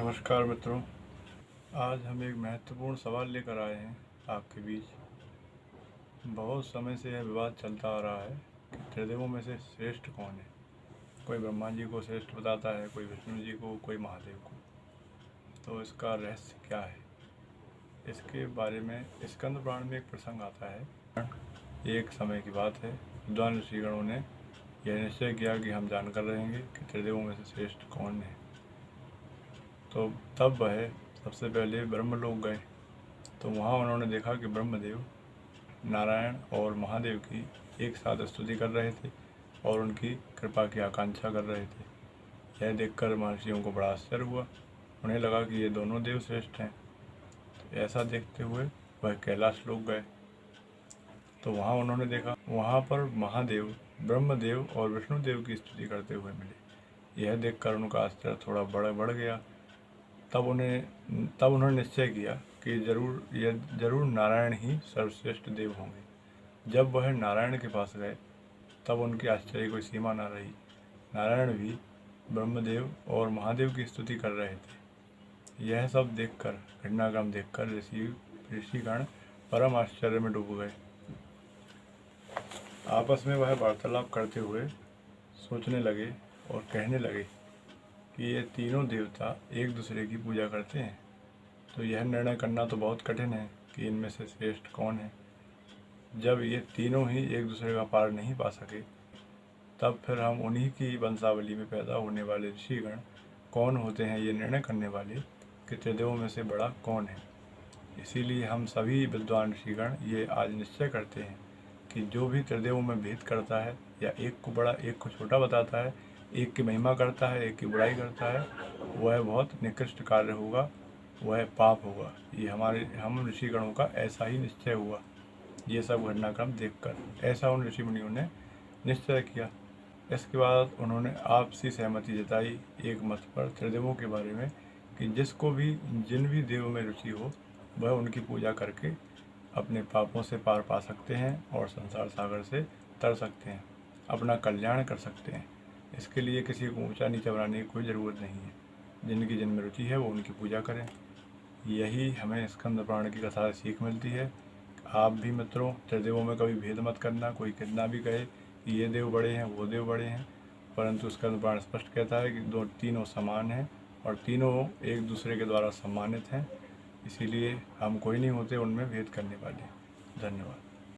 नमस्कार मित्रों, आज हम एक महत्वपूर्ण सवाल लेकर आए हैं आपके बीच। बहुत समय से यह विवाद चलता आ रहा है कि त्रिदेवों में से श्रेष्ठ कौन है। कोई ब्रह्मा जी को श्रेष्ठ बताता है, कोई विष्णु जी को, कोई महादेव को। तो इसका रहस्य क्या है, इसके बारे में स्कंद पुराण में एक प्रसंग आता है। एक समय की बात है, विद्वान ऋषिगणों ने यह निश्चय किया कि हम जानकर रहेंगे कि त्रिदेवों में से श्रेष्ठ कौन है। तो तब वह सबसे पहले ब्रह्मलोक गए। तो वहाँ उन्होंने देखा कि ब्रह्मदेव नारायण और महादेव की एक साथ स्तुति कर रहे थे और उनकी कृपा की आकांक्षा कर रहे थे। यह देखकर महर्षियों को बड़ा आश्चर्य हुआ। उन्हें लगा कि ये दोनों देव श्रेष्ठ हैं। तो ऐसा देखते हुए वह कैलाश लोक गए। तो वहाँ उन्होंने देखा, वहाँ पर महादेव, ब्रह्मदेव और विष्णुदेव की स्तुति करते हुए मिले। यह देखकर उनका आश्चर्य थोड़ा बढ़ गया। तब उन्होंने निश्चय किया कि जरूर नारायण ही सर्वश्रेष्ठ देव होंगे। जब वह नारायण के पास गए तब उनके आश्चर्य कोई सीमा न रही। नारायण भी ब्रह्मदेव और महादेव की स्तुति कर रहे थे। यह सब देखकर, घटनाक्रम देखकर ऋषिगण परम आश्चर्य में डूब गए। आपस में वह वार्तालाप करते हुए सोचने लगे और कहने लगे कि ये तीनों देवता एक दूसरे की पूजा करते हैं, तो यह निर्णय करना तो बहुत कठिन है कि इनमें से श्रेष्ठ कौन है। जब ये तीनों ही एक दूसरे का पार नहीं पा सके, तब फिर हम उन्हीं की वंशावली में पैदा होने वाले ऋषिगण कौन होते हैं ये निर्णय करने वाले कि त्रिदेवों में से बड़ा कौन है। इसीलिए हम सभी विद्वान ऋषिगण ये आज निश्चय करते हैं कि जो भी त्रिदेवों में भेद करता है या एक को बड़ा एक को छोटा बताता है, एक की महिमा करता है एक की बुराई करता है, वह बहुत निकृष्ट कार्य होगा, वह पाप होगा। ये हम ऋषिगणों का ऐसा ही निश्चय हुआ। ये सब घटनाक्रम देखकर ऐसा उन ऋषि मुनियों ने निश्चय किया। इसके बाद उन्होंने आपसी सहमति जताई एक मत पर त्रिदेवों के बारे में कि जिन भी देवों में रुचि हो वह उनकी पूजा करके अपने पापों से पार पा सकते हैं और संसार सागर से तर सकते हैं, अपना कल्याण कर सकते हैं। इसके लिए किसी को ऊंचा नीचा बनाने की कोई ज़रूरत नहीं है। जिनमें रुचि है वो उनकी पूजा करें। यही हमें स्कंद पुराण की कथा से सीख मिलती है। आप भी मित्रों त्रिदेवों में कभी भेद मत करना। कोई कितना भी कहे कि ये देव बड़े हैं, वो देव बड़े हैं, परंतु स्कंद पुराण स्पष्ट कहता है कि तीनों समान हैं और तीनों एक दूसरे के द्वारा सम्मानित हैं। इसीलिए हम कोई नहीं होते उनमें भेद करने वाले। धन्यवाद।